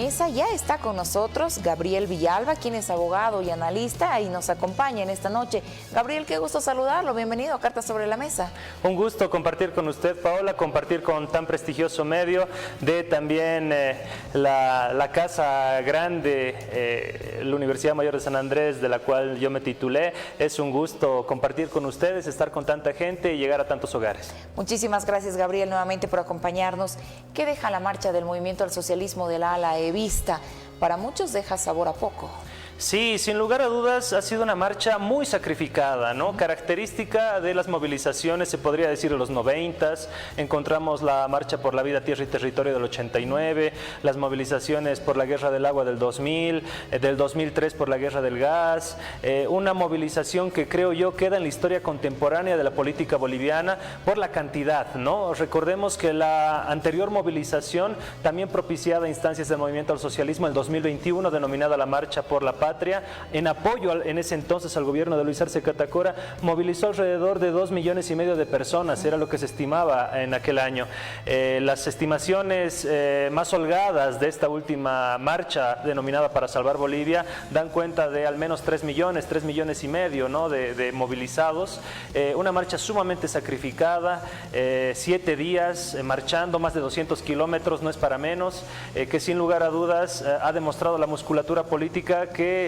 Mesa ya está con nosotros Gabriel Villalba, quien es abogado y analista y nos acompaña en esta noche. Gabriel, qué gusto saludarlo. Bienvenido a Cartas sobre la Mesa. Un gusto compartir con usted, Paola, compartir con tan prestigioso medio de también la Casa Grande, la Universidad Mayor de San Andrés, de la cual yo me titulé. Es un gusto compartir con ustedes, estar con tanta gente y llegar a tantos hogares. Muchísimas gracias, Gabriel, nuevamente por acompañarnos. ¿Qué deja la marcha del Movimiento al Socialismo del ala Evista? Para muchos deja sabor a poco. Sí, sin lugar a dudas ha sido una marcha muy sacrificada, ¿no? Característica de las movilizaciones, se podría decir, de los 90s. Encontramos la marcha por la vida, tierra y territorio del 89, las movilizaciones por la guerra del agua del 2000, del 2003 por la guerra del gas, una movilización que creo yo queda en la historia contemporánea de la política boliviana por la cantidad, ¿no? Recordemos que la anterior movilización, también propiciada a instancias del movimiento al socialismo, el 2021, denominada la Marcha por la Patria, en apoyo en ese entonces al gobierno de Luis Arce Catacora, movilizó alrededor de 2,5 millones de personas, era lo que se estimaba en aquel año. Las estimaciones más holgadas de esta última marcha, denominada Para Salvar Bolivia, dan cuenta de al menos 3 millones y medio, ¿no? de movilizados. Una marcha sumamente sacrificada, 7 días marchando, más de 200 kilómetros, no es para menos, que sin lugar a dudas ha demostrado la musculatura política que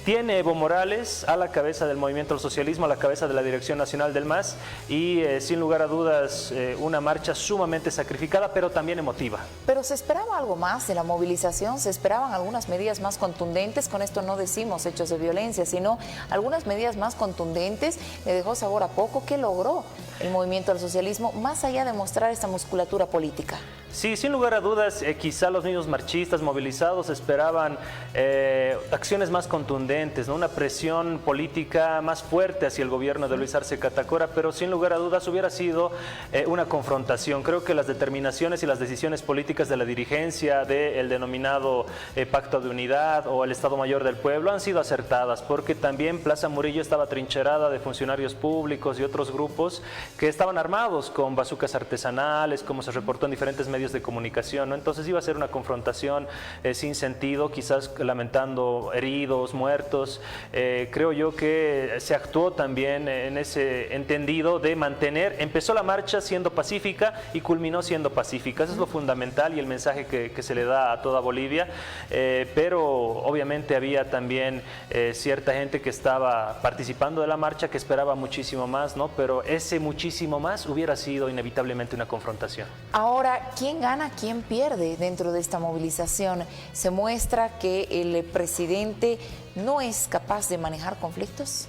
tiene Evo Morales a la cabeza del movimiento al socialismo, a la cabeza de la dirección nacional del MAS, y sin lugar a dudas una marcha sumamente sacrificada, pero también emotiva. Pero ¿se esperaba algo más de la movilización? ¿Se esperaban algunas medidas más contundentes? Con esto no decimos hechos de violencia, sino algunas medidas más contundentes. ¿Le dejó sabor a poco? ¿Qué logró el movimiento al socialismo más allá de mostrar esta musculatura política? Sí, sin lugar a dudas, quizá los mismos marchistas movilizados esperaban acciones más contundentes, ¿no? Una presión política más fuerte hacia el gobierno de Luis Arce Catacora, pero sin lugar a dudas hubiera sido una confrontación. Creo que las determinaciones y las decisiones políticas de la dirigencia del denominado Pacto de Unidad o el Estado Mayor del Pueblo han sido acertadas, porque también Plaza Murillo estaba trincherada de funcionarios públicos y otros grupos que estaban armados con bazucas artesanales, como se reportó en diferentes medios de comunicación, ¿no? Entonces iba a ser una confrontación sin sentido, quizás lamentando heridos, muertos. Creo yo que se actuó también en ese entendido de mantener, empezó la marcha siendo pacífica y culminó siendo pacífica. Eso es lo fundamental y el mensaje que se le da a toda Bolivia, pero obviamente había también cierta gente que estaba participando de la marcha que esperaba muchísimo más, ¿no? Pero ese muchísimo más hubiera sido inevitablemente una confrontación. Ahora, ¿quién gana, quién pierde dentro de esta movilización? Se muestra que el presidente no es capaz de manejar conflictos.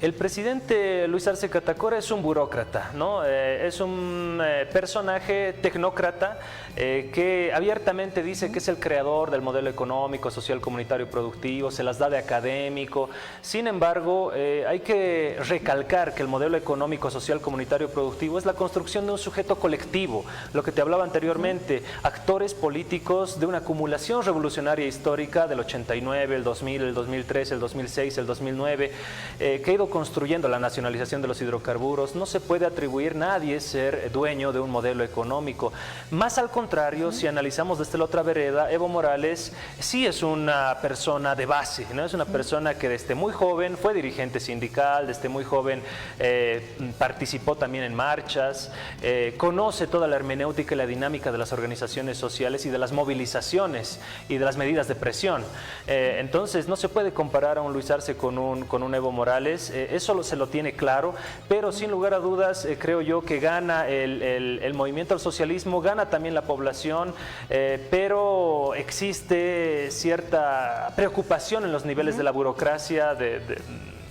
El presidente Luis Arce Catacora es un burócrata, ¿no? Es un personaje tecnócrata que abiertamente dice que es el creador del modelo económico, social, comunitario, productivo, se las da de académico. Sin embargo, hay que recalcar que el modelo económico, social, comunitario, productivo es la construcción de un sujeto colectivo, lo que te hablaba anteriormente, actores políticos de una acumulación revolucionaria histórica del 89, el 2000, el 2003, el 2006, el 2009, que ha ido construyendo la nacionalización de los hidrocarburos. No se puede atribuir nadie ser dueño de un modelo económico. Más al contrario, si analizamos desde la otra vereda, Evo Morales sí es una persona de base, ¿no? Es una persona que desde muy joven fue dirigente sindical, desde muy joven participó también en marchas, conoce toda la hermenéutica y la dinámica de las organizaciones sociales y de las movilizaciones y de las medidas de presión. Entonces no se puede comparar a un Luis Arce con un Evo Morales. Eso se lo tiene claro, pero sin lugar a dudas creo yo que gana el movimiento al socialismo, gana también la población, pero existe cierta preocupación en los niveles de la burocracia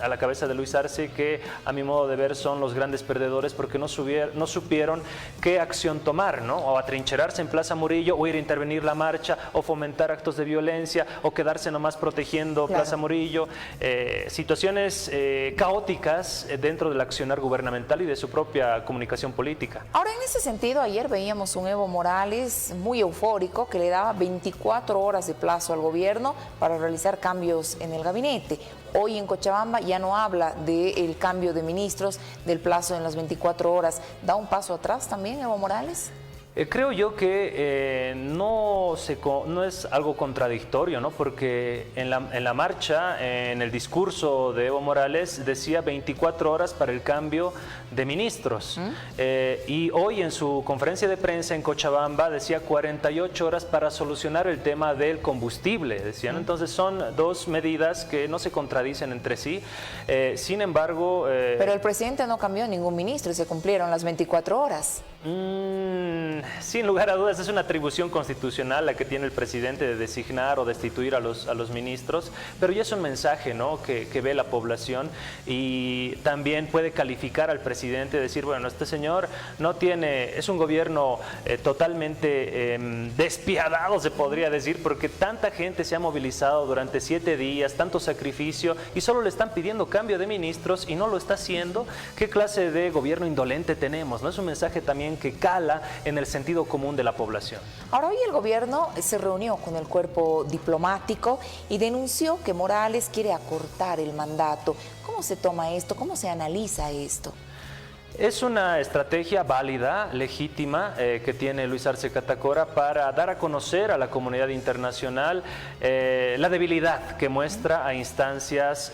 a la cabeza de Luis Arce, que a mi modo de ver son los grandes perdedores porque no supieron qué acción tomar, ¿no? O atrincherarse en Plaza Murillo, o ir a intervenir la marcha, o fomentar actos de violencia, o quedarse nomás protegiendo Plaza Murillo. Situaciones caóticas dentro del accionar gubernamental y de su propia comunicación política. Ahora, en ese sentido, ayer veíamos un Evo Morales muy eufórico que le daba 24 horas de plazo al gobierno para realizar cambios en el gabinete. Hoy en Cochabamba ya no habla del cambio de ministros, del plazo en las 24 horas. ¿Da un paso atrás también Evo Morales? Creo yo que no es algo contradictorio, ¿no? Porque en la marcha, en el discurso de Evo Morales, decía 24 horas para el cambio de ministros. Y hoy en su conferencia de prensa en Cochabamba decía 48 horas para solucionar el tema del combustible, decían. Entonces son dos medidas que no se contradicen entre sí. Sin embargo... Pero el presidente no cambió ningún ministro y se cumplieron las 24 horas. Sin lugar a dudas es una atribución constitucional la que tiene el presidente de designar o destituir a los ministros, pero ya es un mensaje, ¿no?, que ve la población, y también puede calificar al presidente, decir, bueno, este señor es un gobierno totalmente despiadado, se podría decir, porque tanta gente se ha movilizado durante 7 días, tanto sacrificio, y solo le están pidiendo cambio de ministros y no lo está haciendo. ¿Qué clase de gobierno indolente tenemos? ¿No? Es un mensaje también que cala en el sentido común de la población. Ahora, hoy el gobierno se reunió con el cuerpo diplomático y denunció que Morales quiere acortar el mandato. ¿Cómo se toma esto? ¿Cómo se analiza esto? Es una estrategia válida, legítima, que tiene Luis Arce Catacora para dar a conocer a la comunidad internacional la debilidad que muestra a instancias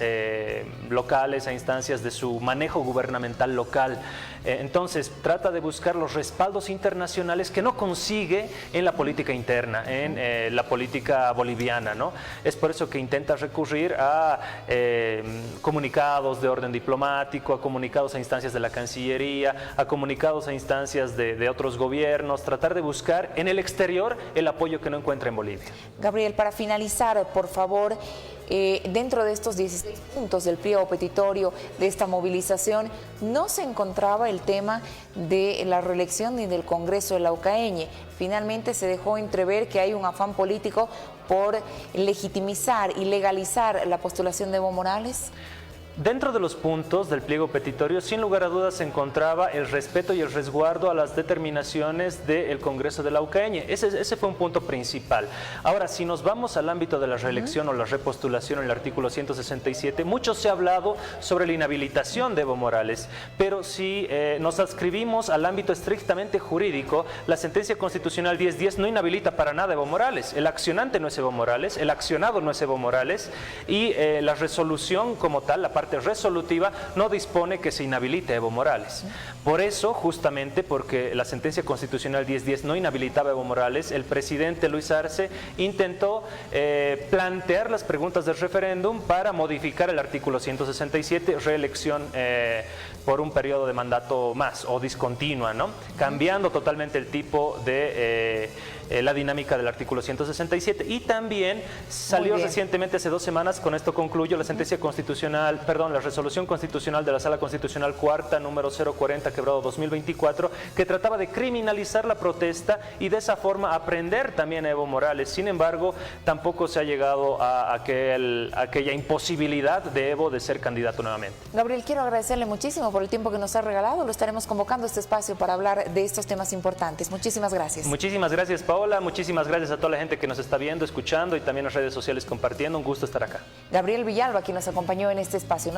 locales, a instancias de su manejo gubernamental local. Entonces trata de buscar los respaldos internacionales que no consigue en la política interna, en la política boliviana, ¿no? Es por eso que intenta recurrir a comunicados de orden diplomático, a comunicados a instancias de la Cancillería, a comunicados a instancias de otros gobiernos, tratar de buscar en el exterior el apoyo que no encuentra en Bolivia. Gabriel, para finalizar, por favor, dentro de estos 16 puntos del pliego petitorio de esta movilización, no se encontraba el tema de la reelección ni del Congreso de la Ucaeñe. Finalmente se dejó entrever que hay un afán político por legitimizar y legalizar la postulación de Evo Morales. Dentro de los puntos del pliego petitorio, sin lugar a dudas, se encontraba el respeto y el resguardo a las determinaciones del Congreso de la Ucaeñe. Ese fue un punto principal. Ahora, si nos vamos al ámbito de la reelección o la repostulación en el artículo 167, mucho se ha hablado sobre la inhabilitación de Evo Morales, pero si nos adscribimos al ámbito estrictamente jurídico, la sentencia constitucional 1010 no inhabilita para nada a Evo Morales. El accionante no es Evo Morales, el accionado no es Evo Morales, y la resolución como tal, la parte resolutiva, no dispone que se inhabilite a Evo Morales. Por eso, justamente porque la sentencia constitucional 1010 no inhabilitaba a Evo Morales, el presidente Luis Arce intentó plantear las preguntas del referéndum para modificar el artículo 167, reelección por un periodo de mandato más o discontinua, ¿no? Cambiando totalmente el tipo de la dinámica del artículo 167, y también salió recientemente, hace 2 semanas, con esto concluyo, la sentencia constitucional, la resolución constitucional de la Sala Constitucional Cuarta, número 040/2024, que trataba de criminalizar la protesta y de esa forma aprender también a Evo Morales. Sin embargo, tampoco se ha llegado a aquella imposibilidad de Evo de ser candidato nuevamente. Gabriel, quiero agradecerle muchísimo por el tiempo que nos ha regalado. Lo estaremos convocando a este espacio para hablar de estos temas importantes. Muchísimas gracias. Muchísimas gracias, Paola. Muchísimas gracias a toda la gente que nos está viendo, escuchando, y también en las redes sociales compartiendo. Un gusto estar acá. Gabriel Villalba, quien nos acompañó en este espacio.